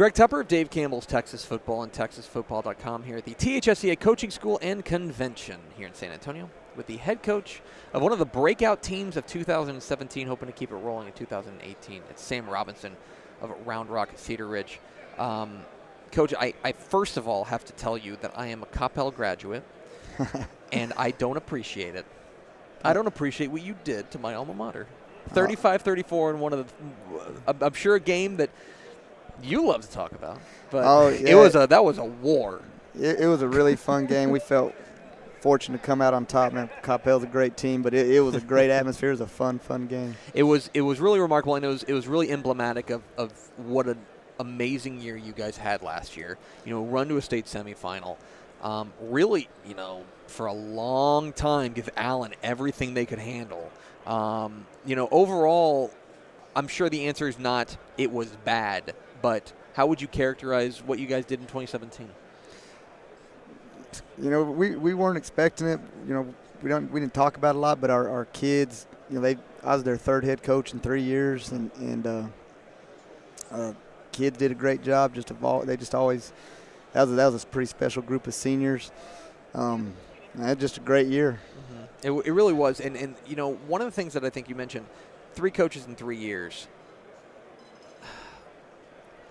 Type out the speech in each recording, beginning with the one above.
Greg Tupper of Dave Campbell's Texas Football and TexasFootball.com here at the THSCA Coaching School and Convention here in San Antonio with the head coach of one of the breakout teams of 2017, hoping to keep it rolling in 2018. It's Sam Robinson of Round Rock Cedar Ridge. Coach, I first of all have to tell you that I am a Coppell graduate, and I don't appreciate it. I don't appreciate what you did to my alma mater. 35-34 in one of the, I'm sure a game that you love to talk about, but that was a war. It was a really fun game. We felt fortunate to come out on top. Man, Coppell's a great team, but it was a great atmosphere. It was a fun game. It was really remarkable, and it was really emblematic of what an amazing year you guys had last year. Run to a state semifinal. Really, for a long time, give Allen everything they could handle. Overall, I'm sure the answer is not it was bad, but how would you characterize what you guys did in 2017? We weren't expecting it. We didn't talk about it a lot, but our kids, I was their third head coach in 3 years, and kids did a great job. They just always that was a pretty special group of seniors. Just a great year. Mm-hmm. It really was, and one of the things that I think you mentioned, 3 coaches in 3 years.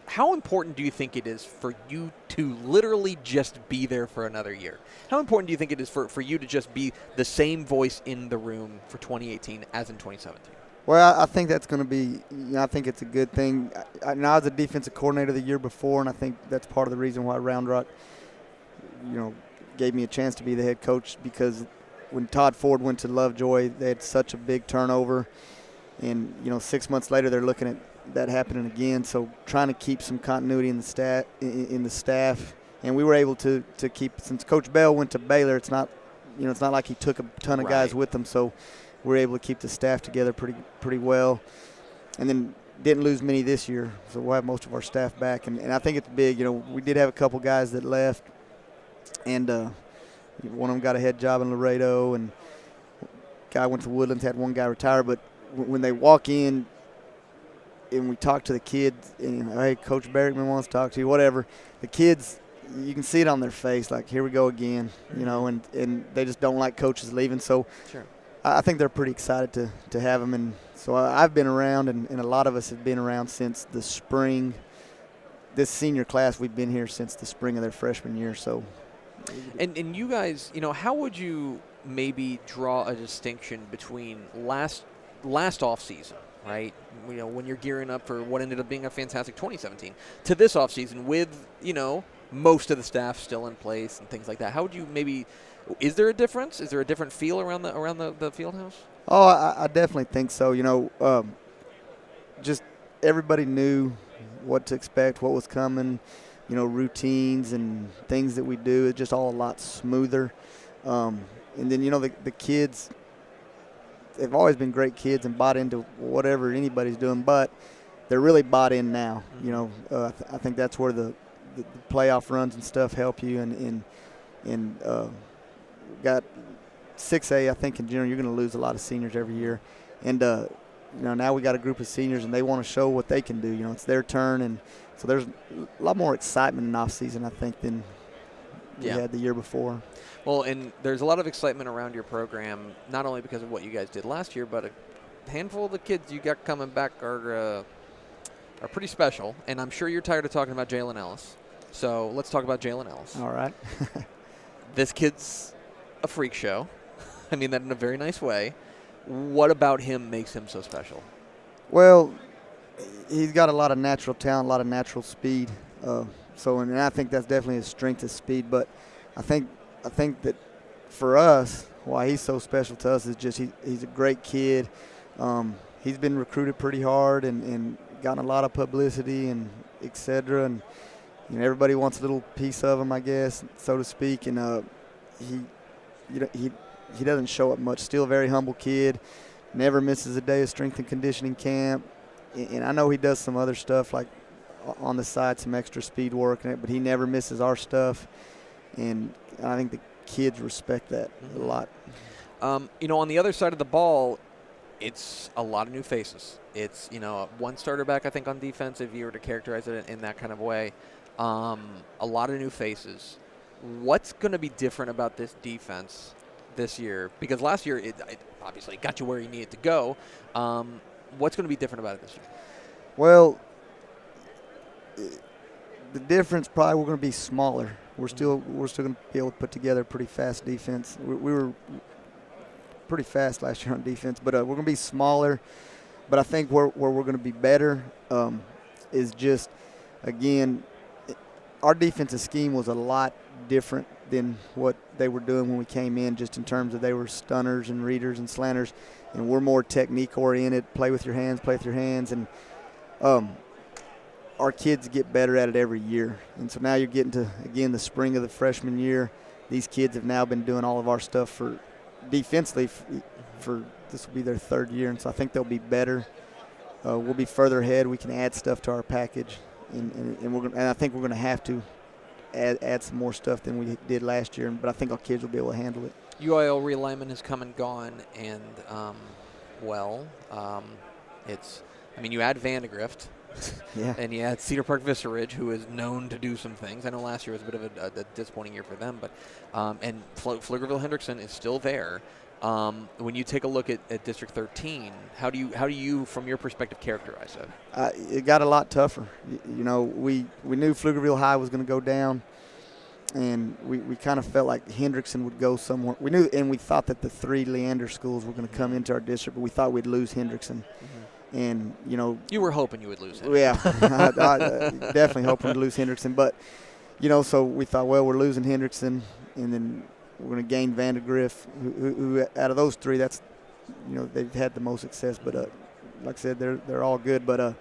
How important do you think it is for you to literally just be there for another year? How important do you think it is for you to just be the same voice in the room for 2018 as in 2017? Well, I think that's going to be I think it's a good thing. I was a defensive coordinator the year before, and I think that's part of the reason why Round Rock, gave me a chance to be the head coach, because when Todd Ford went to Lovejoy, they had such a big turnover. And, 6 months later, they're looking at that happening again. So trying to keep some continuity in the staff. And we were able to keep, since Coach Bell went to Baylor, it's not like he took a ton of guys with him. So we're able to keep the staff together pretty well. And then didn't lose many this year. So we'll have most of our staff back. And I think it's big. We did have a couple guys that left. And one of them got a head job in Laredo, and guy went to Woodlands, had one guy retire. But when they walk in and we talk to the kids, and hey, Coach Barrickman wants to talk to you, whatever, the kids, you can see it on their face, like, here we go again, and they just don't like coaches leaving. So sure. I think they're pretty excited to have them. And so I've been around, and a lot of us have been around since the spring. This senior class, we've been here since the spring of their freshman year. So. And you guys, how would you maybe draw a distinction between last offseason, right? When you're gearing up for what ended up being a fantastic 2017 to this offseason with, most of the staff still in place and things like that. How would you is there a difference? Is there a different feel around the field house? Oh, I definitely think so. Just everybody knew what to expect, what was coming. Routines and things that we do, it's just all a lot smoother. And then, the kids, they've always been great kids and bought into whatever anybody's doing, but they're really bought in now. I think that's where the playoff runs and stuff help you. And got 6A, I think, in general, you're going to lose a lot of seniors every year. And, now we got a group of seniors, and they want to show what they can do. It's their turn, and so there's a lot more excitement in off-season, I think, than we had the year before. Well, and there's a lot of excitement around your program, not only because of what you guys did last year, but a handful of the kids you got coming back are pretty special. And I'm sure you're tired of talking about Jalen Ellis. So let's talk about Jalen Ellis. All right. This kid's a freak show. I mean that in a very nice way. What about him makes him so special? Well, he's got a lot of natural talent, a lot of natural speed. And I think that's definitely his strength is speed. But I think that for us, why he's so special to us is just he's a great kid. He's been recruited pretty hard and gotten a lot of publicity and et cetera. And everybody wants a little piece of him, I guess, so to speak. And he doesn't show up much. Still a very humble kid. Never misses a day of strength and conditioning camp. And I know he does some other stuff like on the side, some extra speed work, but he never misses our stuff. And I think the kids respect that a lot. On the other side of the ball, it's a lot of new faces. It's, one starter back, I think, on defense, if you were to characterize it in that kind of way. A lot of new faces. What's going to be different about this defense this year? Because last year, it obviously got you where you needed to go. What's going to be different about it this year? Well, the difference probably we're going to be smaller. We're still going to be able to put together a pretty fast defense. We were pretty fast last year on defense, but we're going to be smaller. But I think where we're going to be better is just, again, our defensive scheme was a lot different than what they were doing when we came in, just in terms of they were stunners and readers and slanters, and we're more technique-oriented, play with your hands, and our kids get better at it every year. And so now you're getting to, again, the spring of the freshman year. These kids have now been doing all of our stuff for defensively for this will be their third year, and so I think they'll be better. We'll be further ahead. We can add stuff to our package, and I think we're going to have to add some more stuff than we did last year, but I think our kids will be able to handle it. UIL realignment has come and gone, and, you add Vandegrift. Yeah. And you had Cedar Ridge, who is known to do some things. I know last year was a bit of a disappointing year for them, but and Pflugerville-Hendrickson is still there. When you take a look at District 13, how do you, from your perspective, characterize it? It got a lot tougher. We knew Pflugerville High was going to go down, and we kind of felt like Hendrickson would go somewhere. We knew, and we thought that the 3 Leander schools were going to come into our district, but we thought we'd lose Hendrickson. And, you were hoping you would lose him. Yeah, I definitely hoping to lose Hendrickson. But, so we thought, well, we're losing Hendrickson, and then we're going to gain Vandegrift, who out of those 3, that's, they've had the most success. But, like I said, they're all good. But,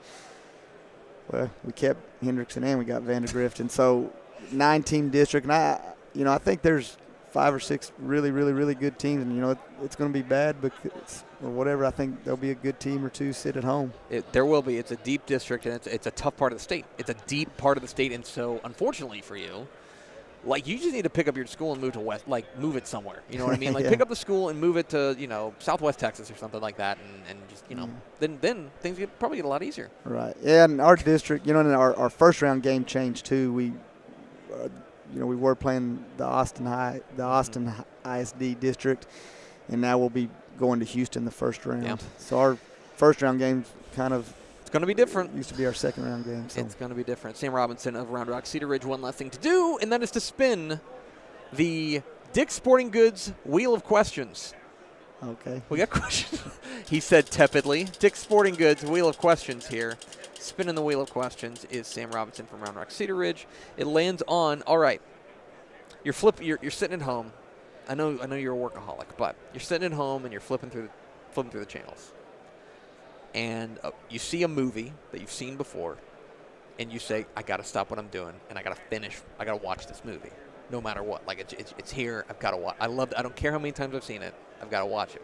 we kept Hendrickson and we got Vandegrift. And so 9-team district. And I think there's 5 or 6 really, really, really good teams. And, it's going to be bad or whatever. I think there'll be a good team or 2 sit at home. There will be. It's a deep district, and it's a tough part of the state. It's a deep part of the state, and so unfortunately for you, you just need to pick up your school and move to west, move it somewhere. You know what I mean? Yeah. Pick up the school and move it to Southwest Texas or something like that, and just then things probably get a lot easier. Right. Yeah, and our district, and our first round game changed too. We were playing the Austin ISD district, and now we'll be going to Houston the first round. Yeah. So our first round game's kind of it's going to be different. Used to be our second round game. So. It's going to be different. Sam Robinson of Round Rock Cedar Ridge, one last thing to do, and that is to spin the Dick's Sporting Goods Wheel of Questions. Okay. We got questions. He said tepidly. Dick's Sporting Goods Wheel of Questions here. Spinning the Wheel of Questions is Sam Robinson from Round Rock Cedar Ridge. It lands on, all right, you're sitting at home. I know you're a workaholic, but you're sitting at home and you're flipping through the channels. And you see a movie that you've seen before, and you say, I got to stop what I'm doing, and I got to watch this movie, no matter what. It's here. I've got to watch. I don't care how many times I've seen it. I've got to watch it.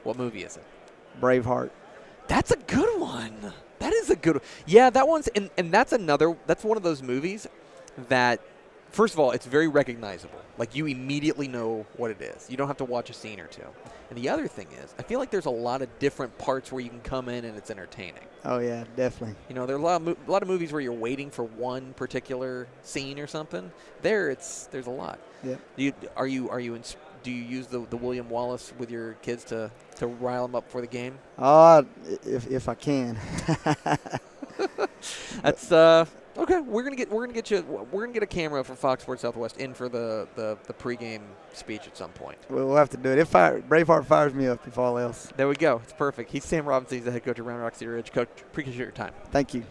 What movie is it? Braveheart. That's a good one. That is a good one. Yeah, that one's – and that's one of those movies that, first of all, it's very recognizable. You immediately know what it is. You don't have to watch a scene or two. And the other thing is, I feel like there's a lot of different parts where you can come in and it's entertaining. Oh, yeah, definitely. There are a lot of movies where you're waiting for one particular scene or something. There's a lot. Yeah. Do you use the William Wallace with your kids to rile them up for the game? If I can. That's okay. We're gonna get a camera from Fox Sports Southwest in for the pregame speech at some point. We'll have to do it. Braveheart fires me up, if all else. There we go. It's perfect. He's Sam Robinson. He's the head coach of Round Rock Cedar Ridge. Coach, appreciate your time. Thank you.